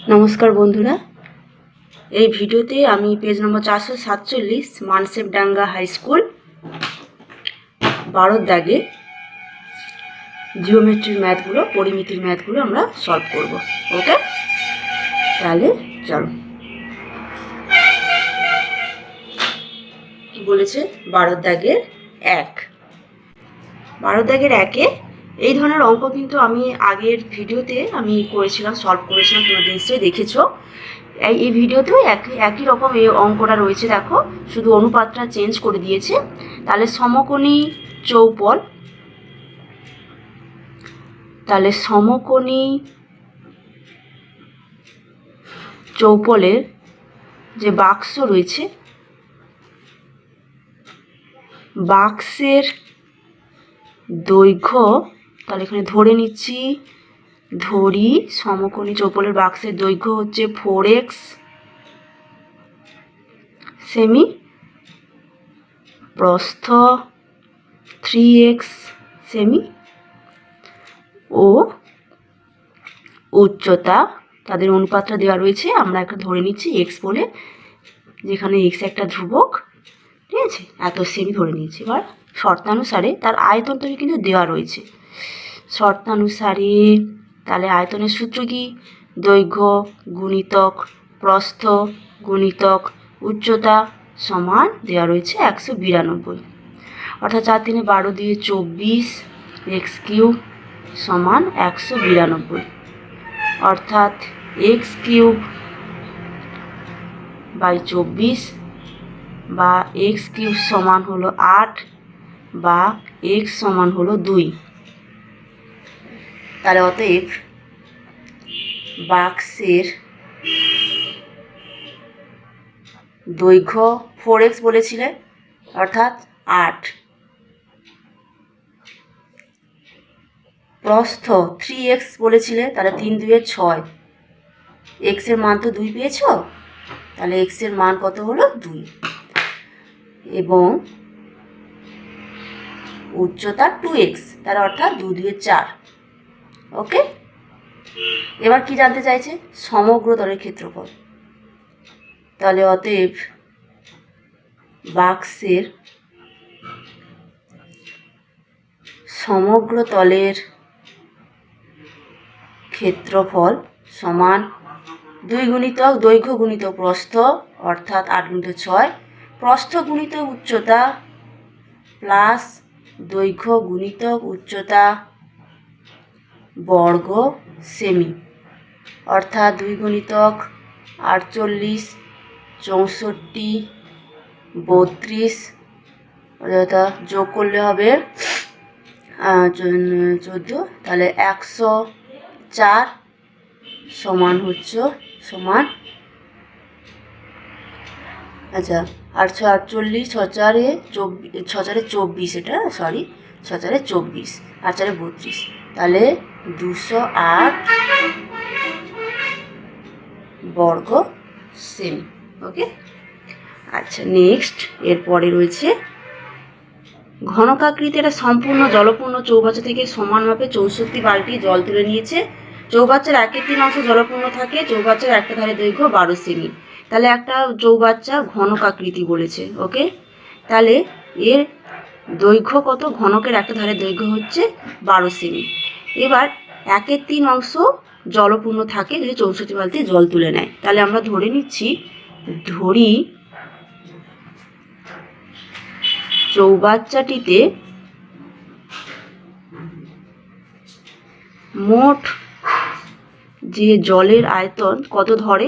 নমস্কার বন্ধুরা, এই ভিডিওতে আমি পেজ নম্বর 447 মানসেপডাঙ্গা হাই স্কুল 12 দাগে জিওমেট্রির ম্যাথগুলো, পরিমিতির ম্যাথগুলো আমরা সলভ করব। ওকে, তাহলে চলো। কি বলেছে? 12 দাগের 1। 12 দাগের 1-এ এই ধরনের অঙ্ক কিন্তু আমি আগের ভিডিওতে আমি করেছিলাম, সলভ করেছিলাম, তোমরা নিশ্চয়ই দেখেছো। এই ভিডিওতেও একই রকম এই অঙ্কটা রয়েছে। দেখো, শুধু অনুপাতটা চেঞ্জ করে দিয়েছে। তাহলে সমকোণী চৌপলের যে বাক্স রয়েছে, বাক্সের দৈর্ঘ্য, তাহলে এখানে ধরে নিচ্ছি, সমকোণী চৌপলের বাক্সের দৈর্ঘ্য হচ্ছে 4x সেমি, প্রস্থ 3x সেমি ও উচ্চতা, তাদের অনুপাতটা দেওয়া রয়েছে। আমরা একটা ধরে নিচ্ছি x বলে, যেখানে x একটা ধ্রুবক, ঠিক আছে, এত সেমি ধরে নিয়েছি। এবার শর্তানুসারে তার আয়তনটাকে কিন্তু দেওয়া রয়েছে। শর্তানুসারে তাহলে আয়তনের সূত্র কি? দৈর্ঘ্য গুণিতক প্রস্থ গুণিতক উচ্চতা সমান দেওয়া রয়েছে 192। অর্থাৎ 4 3 12 দিয়ে 24 x³ সমান 192। অর্থাৎ x³ বাই 24 বা x³ সমান হলো 8 বা x সমান হলো 2। তাহলে অতএব বাক্সের দৈর্ঘ্য 4x বলেছিলে, অর্থাৎ 8, প্রস্থ 3x বলেছিলে, তাহলে 3 2 6, x এর মান তো 2 পেয়েছ, তাহলে x এর মান কত হলো? 2। এবং উচ্চতা 2x, তার অর্থাৎ 2 2 4। ওকে, এবার কি জানতে চাইছে? সমগ্র তলের ক্ষেত্রফল। তাহলে অতএব বাক্সের সমগ্র তলের ক্ষেত্রফল সমান 2 গুণিতক দৈর্ঘ্য গুণিতক প্রস্থ, অর্থাৎ 8 × 6, প্রস্থ গুণিতক উচ্চতা প্লাস দৈর্ঘ্য গুণিতক উচ্চতা বর্গ সেমি, অর্থাৎ 2 গুণিতক 48 64 32, অর্থাৎ যোগ করলে হবে 14, তাহলে 104 সমান আচ্ছা 848 6 24, এটা সরি 6 24 8 32, তাহলে 208 বর্গ সেমি। ওকে, আচ্ছা নেক্সট এরপরে রয়েছে ঘনকাকৃতি একটা সম্পূর্ণ জলপূর্ণ চৌবাচ্চা থেকে সমান মাপে 64 বালতি জল তুলে নিয়েছে। চৌবাচ্চার 1/3 অংশ জলপূর্ণ থাকে। চৌবাচ্চার একটা ধারে দৈর্ঘ্য 12 সেমি। তাহলে একটা চৌবাচ্চা ঘনকাকৃতি বলেছে। ওকে, তাহলে এর দৈর্ঘ্য কত? ঘনকের একটা ধারে দৈর্ঘ্য হচ্ছে 12 সেমি। এবার 1/3 অংশ জলপূর্ণ থাকে যদি 64 বালতি জল তুলে নেয়। তাহলে আমরা ধরে নিচ্ছি, চৌবাচ্চাটিতে মোট যে জলের আয়তন কত ধরে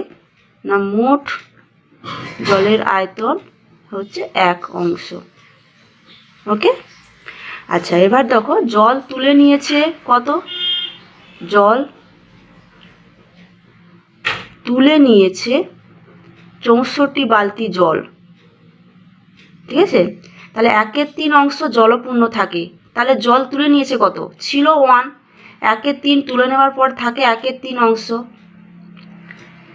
না, মোট জলের আয়তন হচ্ছে 1 অংশ। ওকে, আচ্ছা এবার দেখো জল তুলে নিয়েছে কত? জল তুলে নিয়েছে 64 বালতি জল, ঠিক আছে। তাহলে 1/3 অংশ জলপূর্ণ থাকে। তাহলে জল তুলে নিয়েছে কত? ছিল 1, 1/3 তুলে নেওয়ার পর থাকে 1/3 অংশ,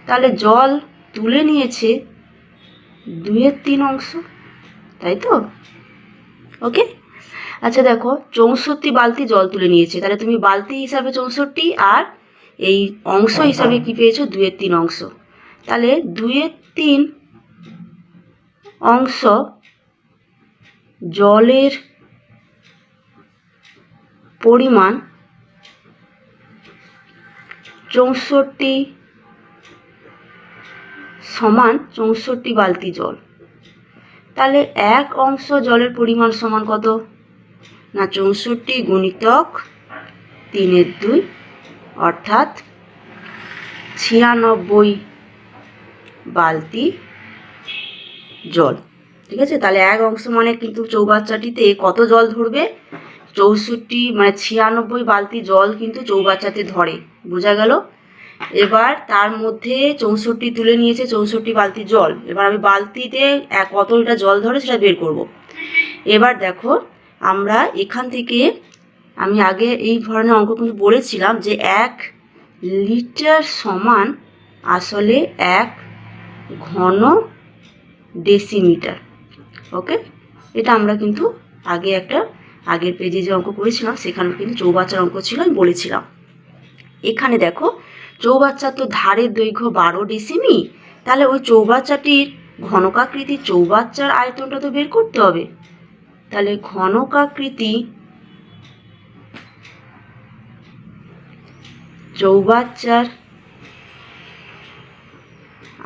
তাহলে জল তুলে নিয়েছে 2/3 অংশ, তাই তো? ওকে, আচ্ছা দেখো 64 বালতি জল তুলে নিয়েছে, তাহলে তুমি বালতি হিসাবে 64 আর এই অংশ হিসাবে কি পেয়েছো 2/3 অংশ। তাহলে 2/3 অংশ জলের পরিমাণ 64 সমান 64 বালতি জল। তাহলে 1 অংশ জলের পরিমাণ সমান কত? না 64 গুণিতক 3/2 অর্থাৎ 96 বালতি জল। ঠিক আছে, তাহলে 1 অংশ মানে কিন্তু চৌবাচ্চাটিতে কত জল ধরবে? 64 মানে 96 বালতি জল কিন্তু চৌবাচ্চাতে ধরে। বোঝা গেল? এবার তার মধ্যে 64 তুলে নিয়েছে, 64 বালতি জল। এবার আমি বালতিতে কত লিটার জল ধরে সেটা বের করব। এবার দেখো, আমরা এখান থেকে আমি আগে এই ধরনের অঙ্ক কিন্তু বলেছিলাম যে 1 লিটার সমান আসলে 1 ঘন ডেসিমিটার। ওকে, এটা আমরা কিন্তু আগের পেজে যে অঙ্ক করেছিলাম সেখানে কিন্তু চৌবাচ্চার অঙ্ক ছিল, আমি বলেছিলাম। এখানে দেখো, চৌবাচ্চার তো ধারের দৈর্ঘ্য 12 ডেসিমি। তাহলে ওই চৌবাচ্চাটির ঘনকাকৃতি চৌবাচ্চার আয়তনটা তো বের করতে হবে। তাহলে ঘনকাকৃতি চৌবাচ্চার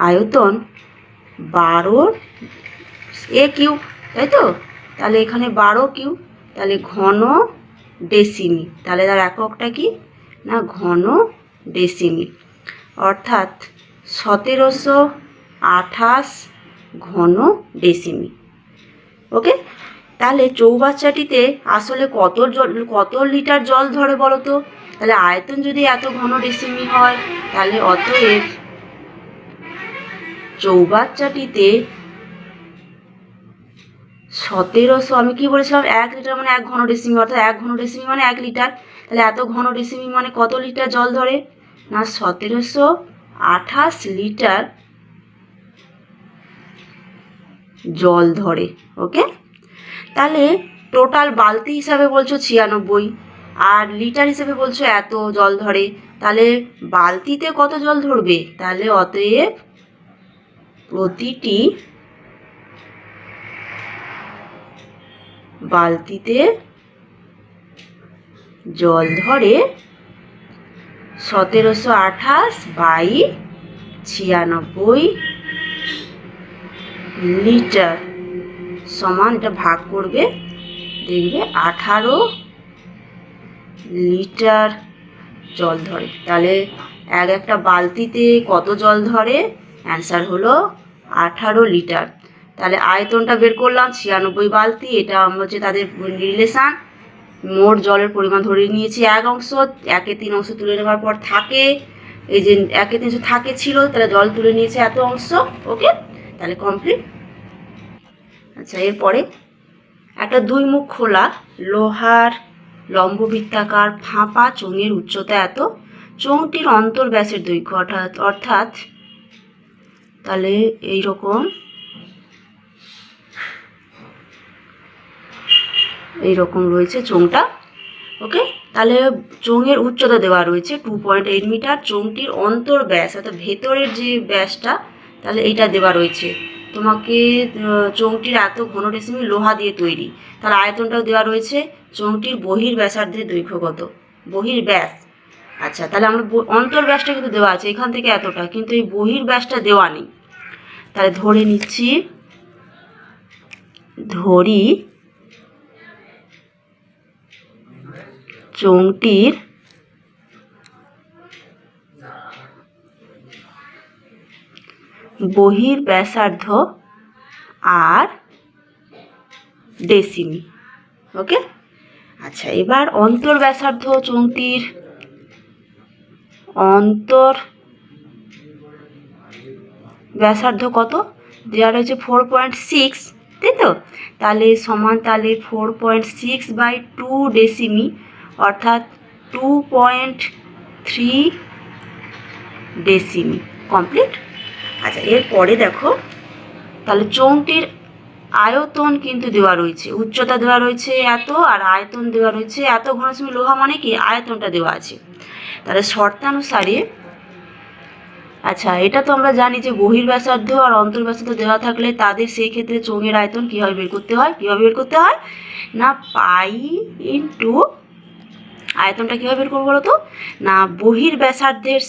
আয়তন 12 a কিউব, তাই তো? তাহলে এখানে 12 কিউব, তাহলে ঘন ডেসিমি। তাহলে তার এককটা কি? না ঘন ডেসিমি, অর্থাৎ 1728 ঘন ডেসিমি। ওকে, তাহলে চৌবাচ্চাটিতে আসলে কত লিটার জল ধরে বলো তো? তাহলে আয়তন যদি এত ঘন ডেসিমি হয়, তাহলে অতএব চৌবাচ্চাটিতে 1700, আমি কি বলেছিলাম? 1 লিটার মানে 1 ঘন ডেসিমি, অর্থাৎ 1 ঘন ডেসিমি মানে 1 লিটার। তাহলে এত ঘন ডেসিমি মানে কত লিটার জল ধরে? না 1728 লিটার জল ধরে। ওকে, তাহলে টোটাল বালতি হিসাবে বলছো 96 আর লিটার হিসেবে বলছো এত জল ধরে। তাহলে বালতিতে কত জল ধরবে? তাহলে অতএব প্রতিটি বালতিতে জল ধরে 1728 বাই 96 লিটার সমান, এটা ভাগ করবে, দেখবে 18 লিটার জল ধরে। তাহলে একটা বালতিতে কত জল ধরে? অ্যান্সার হলো 18 লিটার। তাহলে আয়তনটা বের করলাম, 96 বালতি, এটা হচ্ছে তাদের রিলেশান। মোট জলের পরিমাণ ধরে নিয়েছি 1 অংশ, 1/3 অংশ তুলে নেওয়ার পর থাকে, এই যে 1/3 অংশ থাকে ছিল, তাহলে জল তুলে নিয়েছে এত অংশ। ওকে, তাহলে কমপ্লিট। আচ্ছা, এরপরে একটা 2 মুখ খোলা লোহার লম্ববৃত্তাকার ফাঁপা চোঙের উচ্চতা এত, চোঙটির অন্তর ব্যাসের দৈর্ঘ্য অর্থাৎ তাহলে এইরকম রয়েছে চোঙটা। ওকে, তাহলে চোঙের উচ্চতা দেওয়া রয়েছে 2.8 মিটার। চোঙটির অন্তর ব্যাস অর্থাৎ ভেতরের যে ব্যাসটা, তাহলে এইটা দেওয়া রয়েছে তোমাকে। চোঙটির এত ঘন ডেসিমি লোহা দিয়ে তৈরি, তার আয়তনটাও দেওয়া রয়েছে। চোঙটির বহির ব্যাসার্ধের দৈর্ঘ্য কত? বহির ব্যাস। আচ্ছা, তাহলে আমরা অন্তর ব্যাসটা কিন্তু দেওয়া আছে এখান থেকে এতটা, কিন্তু এই বহির ব্যাসটা দেওয়া নেই। তাহলে ধরে নিচ্ছি, চোঙটির বহির ব্যাসার্ধ আর ডেসিমি। ওকে, আচ্ছা, এবার অন্তর ব্যাসার্ধ, চোঙটির অন্তর ব্যাসার্ধ কত দেওয়া রয়েছে? 4.6, তাই তো? তাহলে সমান, তাহলে 4.6 বাই 2 ডেসিমি অর্থাৎ 2.3 ডেসিমি। কমপ্লিট। আচ্ছা, এরপরে দেখো, তাহলে চোঙটির আয়তন কিন্তু দেওয়া রয়েছে, উচ্চতা দেওয়া রয়েছে এত আর আয়তন দেওয়া রয়েছে এত। ঘন ডেসিমি লোহা মানে কি? আয়তনটা দেওয়া আছে। তাহলে শর্তানুসারে, আচ্ছা এটা তো আমরা জানি যে বহির্ব্যাসার্ধ আর অন্তর্ব্যাসার্ধ দেওয়া থাকলে তাদের সেই ক্ষেত্রে চোঙের আয়তন কীভাবে বের করতে হয়, না পাই ইন্টু, আয়তনটা কীভাবে বের করবো বলো তো, না বহির্ব্যাসার্ধের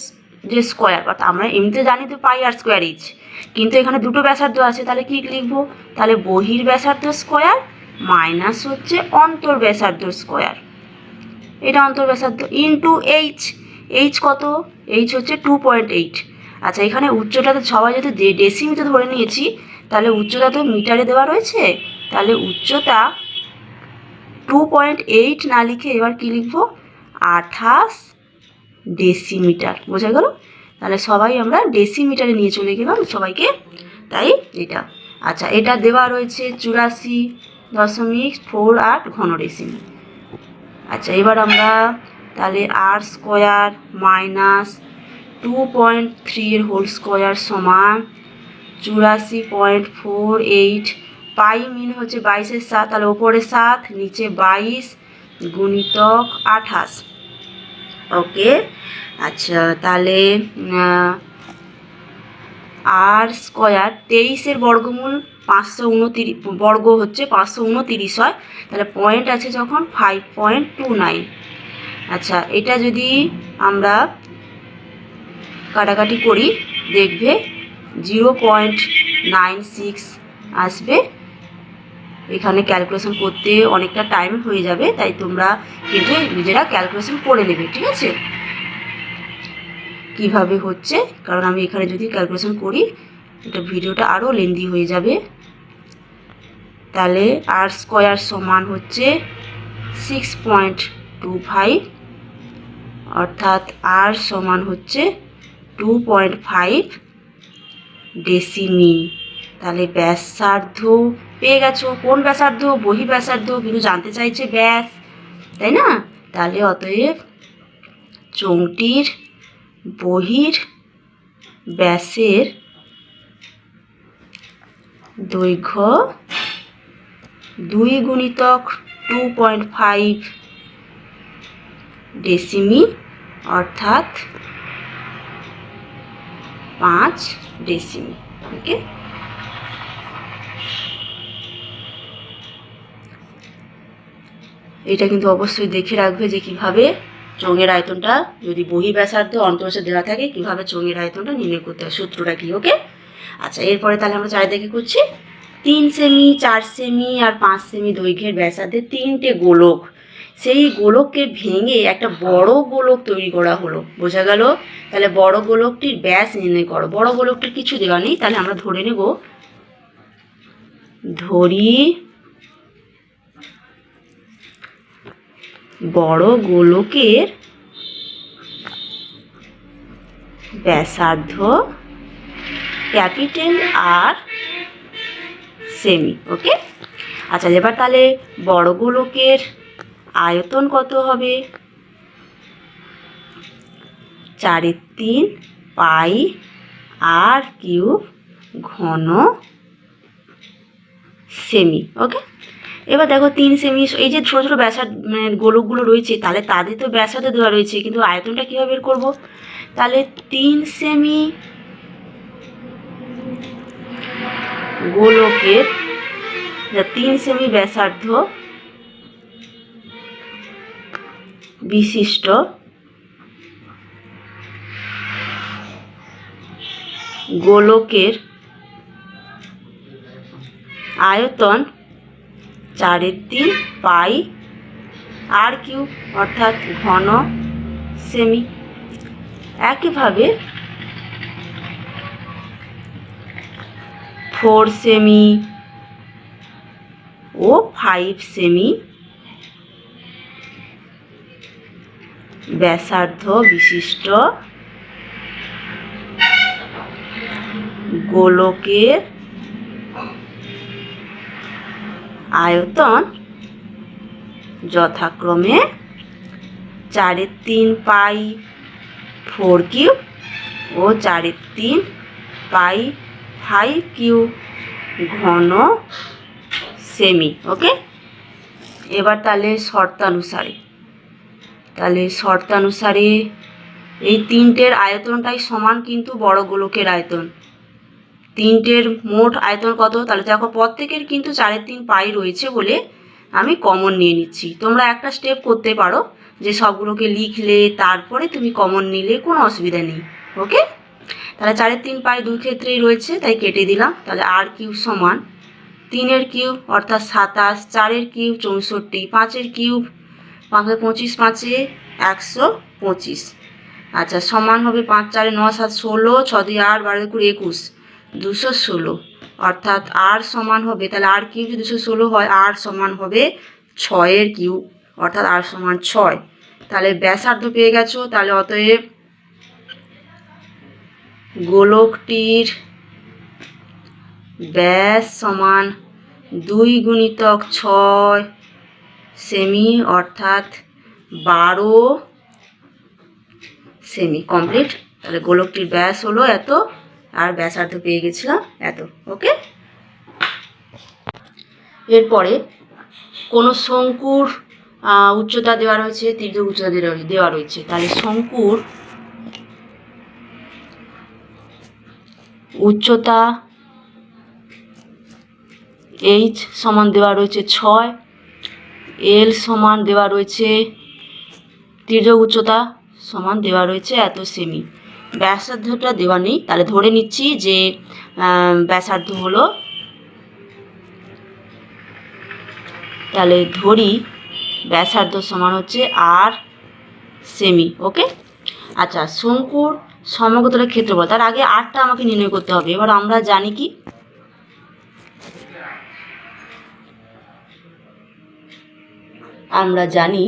যে স্কোয়ার, অর্থাৎ আমরা এমনিতে জানি তো পাই আর স্কোয়ার এইচ, কিন্তু এখানে দুটো ব্যাসার্ধ আছে, তাহলে কী লিখবো, তাহলে বহির্ব্যাসার্ধ স্কোয়ার মাইনাস হচ্ছে অন্তর্ব্যাসার্ধ স্কোয়ার, এটা অন্তর্ব্যাসার্ধ ইন্টু এইচ, এইচ কত, এইচ হচ্ছে 2.8। আচ্ছা এখানে উচ্চটা তো সবাই যদি ডেসিমিটার ধরে নিয়েছি, তাহলে উচ্চতা তো মিটারে দেওয়া রয়েছে, তাহলে উচ্চতা 2.8 না লিখে এবার কি লিখবো, 28 ডেসিমিটার, বোঝা গেল। তাহলে সবাই আমরা ডেসিমিটারে নিয়ে চলে গেলাম সবাইকে, তাই এটা। আচ্ছা এটা দেওয়া রয়েছে 84.48 ঘন ডেসিমি। আচ্ছা এবার আমরা তাহলে আর স্কোয়ার মাইনাস 2.3 এর হোল স্কোয়ার সমান 84.48, পাই মিন হচ্ছে 22/7, তাহলে ওপরে 7 নিচে 22 গুণিতক 28, ওকে। আচ্ছা তাহলে আর স্কোয়ার 23-এর বর্গমূল 529 বর্গ হচ্ছে 529 হয়, তাহলে পয়েন্ট আছে যখন 5.29। আচ্ছা এটা যদি আমরা কাটাকাটি করি দেখবে 0.96 আসবে, এখানে ক্যালকুলেশন করতে অনেকটা টাইম হয়ে যাবে, তাই তোমরা কিন্তু নিজেরা ক্যালকুলেশন করে নেবে, ঠিক আছে, কিভাবে হচ্ছে, কারণ আমি এখানে যদি ক্যালকুলেশন করি এটা ভিডিওটা আরও লেন্দি হয়ে যাবে। তাহলে আর স্কোয়ার সমান হচ্ছে 6.25, অর্থাৎ আর সমান হচ্ছে 2.5 ডেসিমি। তাহলে ব্যাসার্ধ পেয়ে গেছো, কোন ব্যাসার্ধ, বহির্ব্যাসার্ধ, কিন্তু জানতে চাইছে ব্যাস, তাই না। তাহলে অতএব চোঙটির বহির্ব্যাসের দৈর্ঘ্য 2 গুণিতক 2.5 ডেসিমি, অর্থাৎ 5 ডেসিমি, ওকে। এটা কিন্তু অবশ্যই দেখে রাখবে যে কিভাবে চোঙের আয়তনটা যদি বহির্ব্যাসার্ধ অন্তর্ব্যাসার্ধ দেওয়া থাকে কিভাবে চোঙের আয়তনটা নির্ণয় করতে হয়, সূত্রটা কি, ওকে। আচ্ছা এরপরে তাহলে আমরা চারিদিকে করছি 3 সেমি, 4 সেমি আর 5 সেমি দৈর্ঘ্যের ব্যাসার্ধের 3টে গোলক, সেই গোলককে ভেঙে একটা বড় গোলক তৈরি করা হলো, বোঝা গেল। তাহলে বড় গোলকটির ব্যাস নির্ণয় করো, বড় গোলকটির কিছু দেওয়া নেই, তাহলে আমরা ধরে নেব, বড় গোলকের ব্যাসার্ধ ক্যাপিটাল আর সেমি, ওকে। আচ্ছা এবার তাহলে বড় গোলকের আয়তন কত হবে, 4/3 পাই আর কিউব ঘন সেমি, ওকে। এবার দেখো 3 সেমি, এই যে ছোটো ছোটো ব্যাসার্ধ মানে গোলকগুলো রয়েছে, তাহলে তাদের তো ব্যাসার্ধ দেওয়া রয়েছে, কিন্তু আয়তনটা কীভাবে বের করবো, তাহলে 3 সেমি গোলকের 3 সেমি ব্যাসার্ধ বিশিষ্ট গোলকের আয়তন 4/3 পাই আর কিউব, অর্থাৎ ঘন সেমি। একইভাবে 4 সেমি ও 5 সেমি ব্যাসার্ধ বিশিষ্ট গোলকের আয়তন যথাক্রমে 4/3 পাই 4 কিউব ও 4/3 পাই 5 কিউব ঘন সেমি, ওকে। এবার তাহলে শর্তানুসারে এই তিনটের আয়তনটাই সমান কিন্তু বড় গোলকের আয়তন। তিনটের মোট আয়তন কত? তাহলে দেখো প্রত্যেকের কিন্তু 4/3 পাই রয়েছে বলে আমি কমন নিয়ে নিচ্ছি। তোমরা একটা স্টেপ করতে পারো যে সবগুলোকে লিখলে তারপরে তুমি কমন নিলে কোনো অসুবিধা নেই। ওকে, তাহলে 4/3 পাই দুই ক্ষেত্রেই রয়েছে, তাই কেটে দিলাম। তাহলে আর কিউব সমান 3-এর কিউব অর্থাৎ 27, 4-এর কিউব 64, 5-এর কিউব 5 25, 5-এ 125। আচ্ছা, সমান হবে 5 4 9 7 16, 6 2 8 12 2 21, 216। অর্থাৎ আর সমান হবে, তাহলে আর কিউব যদি 216 হয়, আর সমান হবে 6-এর কিউব, অর্থাৎ আর সমান 6। তাহলে ব্যাসার্ধ পেয়ে গেছো। তাহলে অতএব গোলকটির ব্যাস সমান 2 গুণিতক 6 সেমি, অর্থাৎ 12 সেমি। কমপ্লিট। তাহলে গোলকটির ব্যাস হলো এত, আর ব্যাসার্ধ পেয়ে গেছিলাম এত। ওকে, এরপরে কোনো শঙ্কুর উচ্চতা দেওয়া রয়েছে, তির্যক উচ্চতা দেওয়া রয়েছে। তাহলে শঙ্কুর উচ্চতা এইচ সমান দেওয়া রয়েছে 6, এল সমান দেওয়া রয়েছে, তির্যক উচ্চতা সমান দেওয়া রয়েছে এত সেমি। ব্যাসার্ধটা দেওয়া নেই, তাহলে ধরে নিচ্ছি যে ব্যাসার্ধ হলো, তাহলে ধরি ব্যাসার্ধ সমান হচ্ছে আর সেমি। ওকে, আচ্ছা, শঙ্কুর সমগ্রতলের ক্ষেত্রফল, তার আগে আরটা আমাকে নির্ণয় করতে হবে। এবার আমরা জানি কি, আমরা জানি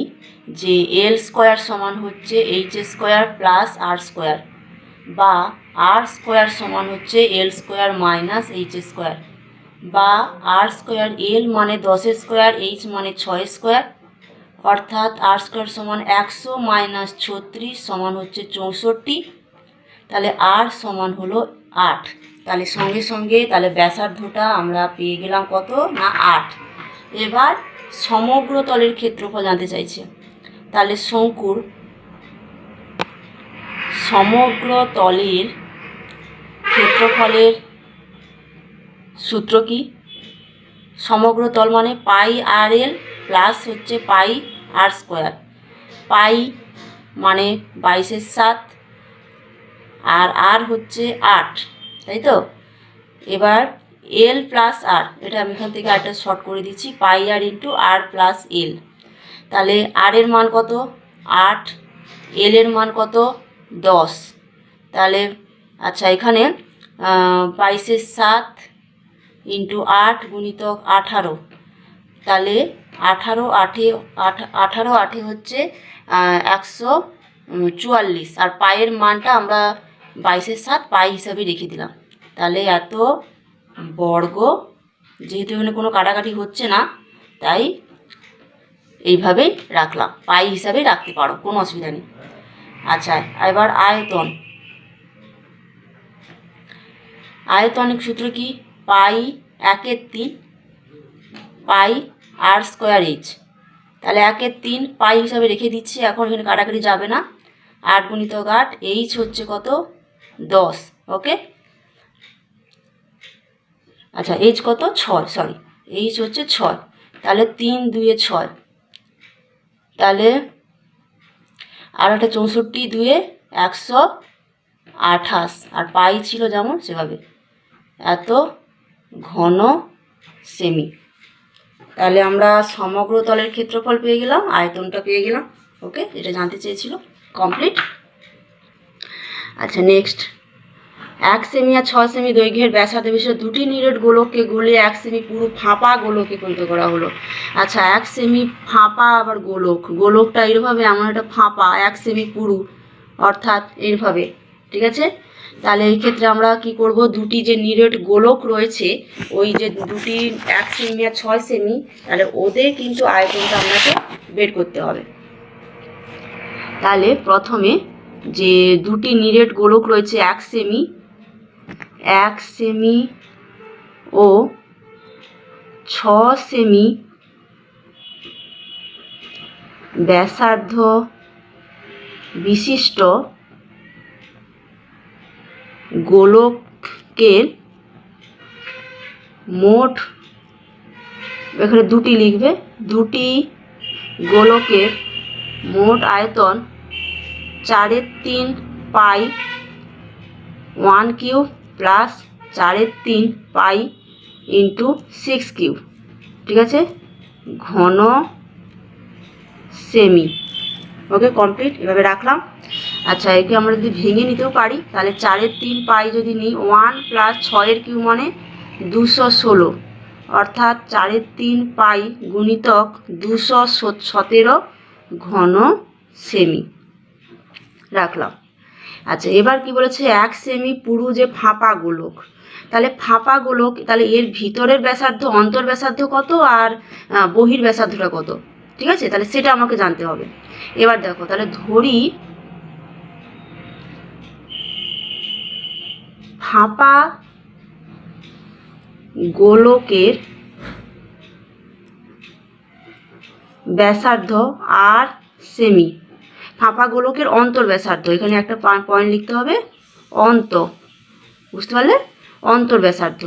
যে এল স্কোয়ার সমান হচ্ছে এইচ স্কোয়ার প্লাস আর স্কোয়ার, বা আর স্কোয়ার সমান হচ্ছে এল স্কোয়ার মাইনাস এইচ স্কোয়ার, বা আর স্কোয়ার এল মানে 10 স্কোয়ার, এইচ মানে 6 স্কোয়ার, অর্থাৎ আর স্কোয়ার সমান 100 মাইনাস 36 সমান হচ্ছে 64। তাহলে আর সমান হলো 8। তাহলে সঙ্গে সঙ্গে তাহলে ব্যাসার্ধটা আমরা পেয়ে গেলাম কত না 8। এবার সমগ্র তলের ক্ষেত্রফল জানতে চাইছে। তাহলে শঙ্কুর সমগ্র তলের ক্ষেত্রফলের সূত্র কি? সমগ্র তল মানে পাই আর এল প্লাস হচ্ছে পাই আর স্কোয়ার। পাই মানে 22/7, আর আর হচ্ছে 8, তাই তো? এবার এল প্লাস আর, এটা আমি এখান থেকে আরটা শর্ট করে দিচ্ছি, পাই আর ইন্টু আর প্লাস এল। তাহলে আর এর মান কত? 8, এল এর মান কত? 10। তাহলে আচ্ছা, এখানে 22/7 ইন্টু 8 গুণিতক 18, তাহলে 18 8 হচ্ছে 144, আর পায়ের মানটা আমরা 22/7 পাই হিসাবে রেখে দিলাম। তাহলে এত বর্গ, যেহেতু এখানে কোনো কাটাকাটি হচ্ছে না তাই এইভাবেই রাখলাম, পাই হিসাবে রাখতে পারো, কোনো অসুবিধা নেই। আচ্ছা, এবার আয়তন। আয়তনিক সূত্র কি? পাই 1/3 পাই আর স্কোয়ার এইচ। তাহলে 1/3 পাই হিসাবে রেখে দিচ্ছি, এখন এখানে কাটাকাটি যাবে না। 8 গুণিতক 8, এইচ হচ্ছে কত? 10। ওকে, আচ্ছা, এইচ কত? 6, সরি, এইচ হচ্ছে 6। তাহলে 3 2 6, তাহলে আর একটা 64, 2 128, আর পাই ছিল যেমন সেভাবে, এত ঘন সেমি। তাহলে আমরা সমগ্র তলের ক্ষেত্রফল পেয়ে গেলাম, আয়তনটা পেয়ে গেলাম। ওকে, এটা জানতে চেয়েছিল। কমপ্লিট। আচ্ছা, নেক্সট, 1 সেমি আর 6 সেমি দৈর্ঘ্যের ব্যাসার্ধ বিশিষ্ট দুটি নিরেট গোলককে গলিয়ে 1 সেমি পুরো ফাঁপা গোলকে পরিণত করা হলো। আচ্ছা, 1 সেমি ফাঁপা আবার গোলকটা এইভাবে, এমন একটা ফাঁপা 1 সেমি পুরু, অর্থাৎ এইভাবে, ঠিক আছে? তাহলে এই ক্ষেত্রে আমরা কি করব, দুটি যে নিরেট গোলক রয়েছে, ওই যে দুটি 1 সেমি আর 6 সেমি, তাহলে ওদের কিন্তু আয়তনটা আপনাকে বের করতে হবে। তাহলে প্রথমে যে দুটি নিরেট গোলক রয়েছে 1 সেমি ও 6 সেমি ব্যাসার্ধ বিশিষ্ট গোলকের মোট, এখানে দুটি লিখবে, দুটি গোলকের মোট আয়তন 4/3 পাই 1 cube plus 4/3 pi into 6 cube, ঠিক আছে, ঘন সেমি। ওকে, কমপ্লিট। এভাবে রাখলাম। আচ্ছা, একে আমরা যদি ভেঙে নিতেও পারি, তাহলে 4/3 পাই যদি নিই, 1 প্লাস 6 কিউব মানে 216, অর্থাৎ 4/3 পাই গুণিতক 217 ঘন সেমি রাখলাম। আচ্ছা, এবার কি বলেছে, 1 সেমি পুরু যে ফাঁপা গোলক, তাহলে ফাঁপা গোলক, তাহলে এর ভিতরের ব্যাসার্ধ, অন্তর ব্যাসার্ধ কত আর বহির ব্যাসার্ধটা কত, ঠিক আছে, তাহলে সেটা আমাকে জানতে হবে। এবার দেখো, তাহলে ধরি ফাঁপা গোলকের ব্যাসার্ধ আর সেমি, ফাঁপা গোলকের অন্তর ব্যাসার্ধ, এখানে একটা পয়েন্ট লিখতে হবে, বুঝতে পারলে, অন্তর ব্যাসার্ধ।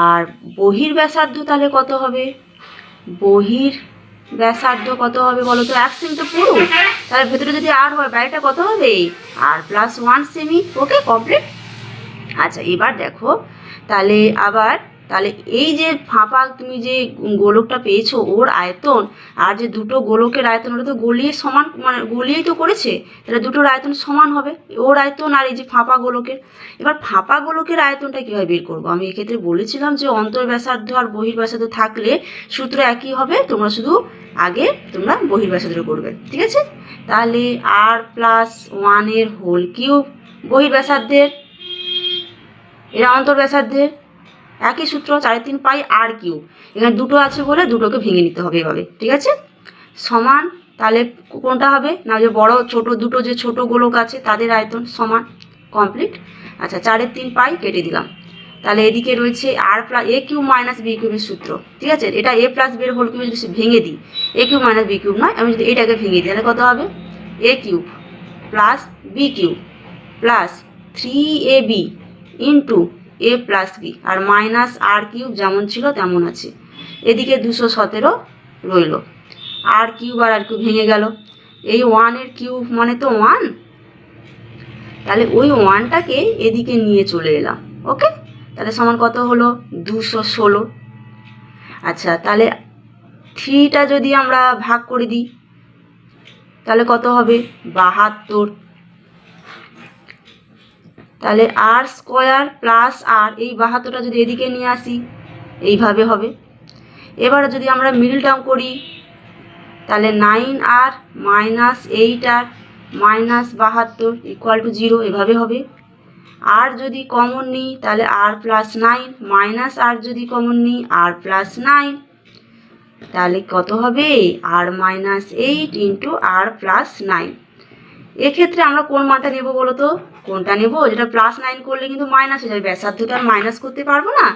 আর বহির ব্যাসার্ধ তাহলে কত হবে, বহির ব্যাসার্ধ কত হবে বলো তো, 1 সেমি তো পুরো, তাহলে ভেতরে যদি আর হয় বাইরেটা কত হবে, আর প্লাস 1 সেমি। ওকে, কমপ্লিট। আচ্ছা, এবার দেখো, তাহলে আবার, তাহলে এই যে ফাঁপা তুমি যে গোলকটা পেয়েছো, ওর আয়তন আর যে দুটো গোলকের আয়তন, ওটা তো গলিয়ে সমান, মানে গলিয়েই তো করেছে, তাহলে দুটোর আয়তন সমান হবে, ওর আয়তন আর এই যে ফাঁপা গোলকের। এবার ফাঁপা গোলকের আয়তনটা কীভাবে বের করবো, আমি এক্ষেত্রে বলেছিলাম যে অন্তর ব্যাসার্ধ আর বহির ব্যাসার্ধ থাকলে সূত্র একই হবে, তোমরা শুধু আগে তোমরা বহির ব্যাসার্ধ করবে, ঠিক আছে। তাহলে আর প্লাস 1 হোল কিউব বহির ব্যাসার্ধের, এরা অন্তর ব্যাসার্ধের, একই সূত্র, 4/3 পাই আর কিউব, এখানে দুটো আছে বলে দুটোকে ভেঙে নিতে হবে এভাবে, ঠিক আছে, সমান। তাহলে কোনটা হবে না, যে বড় ছোট দুটো যে ছোট গোলক আছে তাদের আয়তন সমান, কমপ্লিট। আচ্ছা, 4/3 পাই কেটে দিলাম। তাহলে এদিকে রয়েছে R plus A cube minus B কিউবের সূত্র, ঠিক আছে, এটা এ প্লাস বি এর হোল কিউব যদি ভেঙে দিই, A cube minus B cube নয়, আমি যদি এটাকে ভেঙে দিই তাহলে কত হবে, A cube plus B cube plus 3ab into A plus B, R minus R cube যেমন ছিল তেমন আছে, এদিকে 217 রইল, আর কিউব আর কিউব ভেঙে গেল, এই 1 কিউব মানে তো 1, তাহলে ওই 1টাকে এদিকে নিয়ে চলে এলাম। ওকে, তাহলে সমান কত হলো, 216। আচ্ছা, তাহলে 3টা যদি আমরা ভাগ করে দিই তাহলে কত হবে, 72। তাহলে আর স্কোয়ার প্লাস আর, এই 72টা যদি এদিকে নিয়ে আসি এইভাবে হবে। এবারে যদি আমরা মিডল টার্ম করি তাহলে 9 R minus 8 R minus 72 equal to 0, এভাবে হবে। আর যদি কমন নিই তাহলে আর প্লাস 9 মাইনাস আর যদি কমন নিই আর প্লাস 9, তাহলে কত হবে, আর মাইনাস 8 ইন্টু আর প্লাস 9। এক্ষেত্রে আমরা কোন মানটা নেব বলো তো, কোনটা নেব, যেটা প্লাস 9 করলে কিন্তু মাইনাস হয়ে যাবে, ব্যাসার্ধটা আর মাইনাস করতে পারবো না,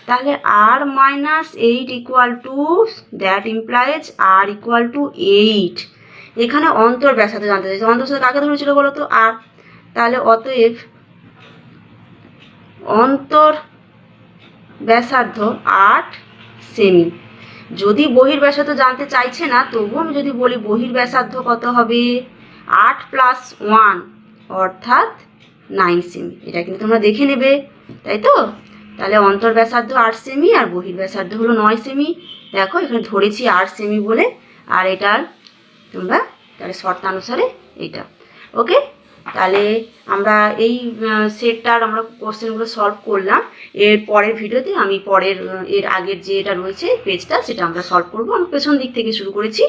তাহলে R minus 8 equal to, that implies R equal to 8। এখানে অন্তর ব্যাসার্ধ জানতে চাইছে, অন্তর সাথে কাকে ধরেছিল বলো তো, আর, তাহলে অতএব অন্তর ব্যাসার্ধ 8 সেমি। যদি বহির ব্যাসার্ধ জানতে চাইছে না, তবু আমি যদি বলি বহির ব্যাসার্ধ কত হবে, 8 প্লাস 1 অর্থাৎ 9 সেমি, এটা কিন্তু তোমরা দেখে নেবে, তাই তো। তাহলে অন্তর ব্যাসার্ধ 8 সেমি আর বহির ব্যাসার্ধ হলো 9 সেমি। দেখো এখানে ধরেছি 8 সেমি বলে, আর এটার তোমরা তাহলে শর্তানুসারে এইটা। ওকে, তাহলে আমরা এই সেটটার আমরা কোশ্চেনগুলো সলভ করলাম। এর পরের ভিডিওতে আমি এর আগের যে এটা রয়েছে পেজটা, সেটা আমরা সলভ করবো। আমি পেছন দিক থেকে শুরু করেছি,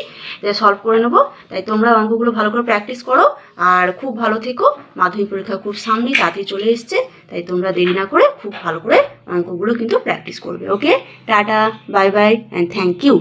সলভ করে নেবো। তাই তোমরা অঙ্কগুলো ভালো করে প্র্যাকটিস করো, আর খুব ভালো থেকো। মাধ্যমিক পরীক্ষা খুব সামনেই তাড়াতাড়ি চলে এসছে, তাই তোমরা দেরি না করে খুব ভালো করে অঙ্কগুলো কিন্তু প্র্যাকটিস করবে। Okay, tata, bye bye and thank you.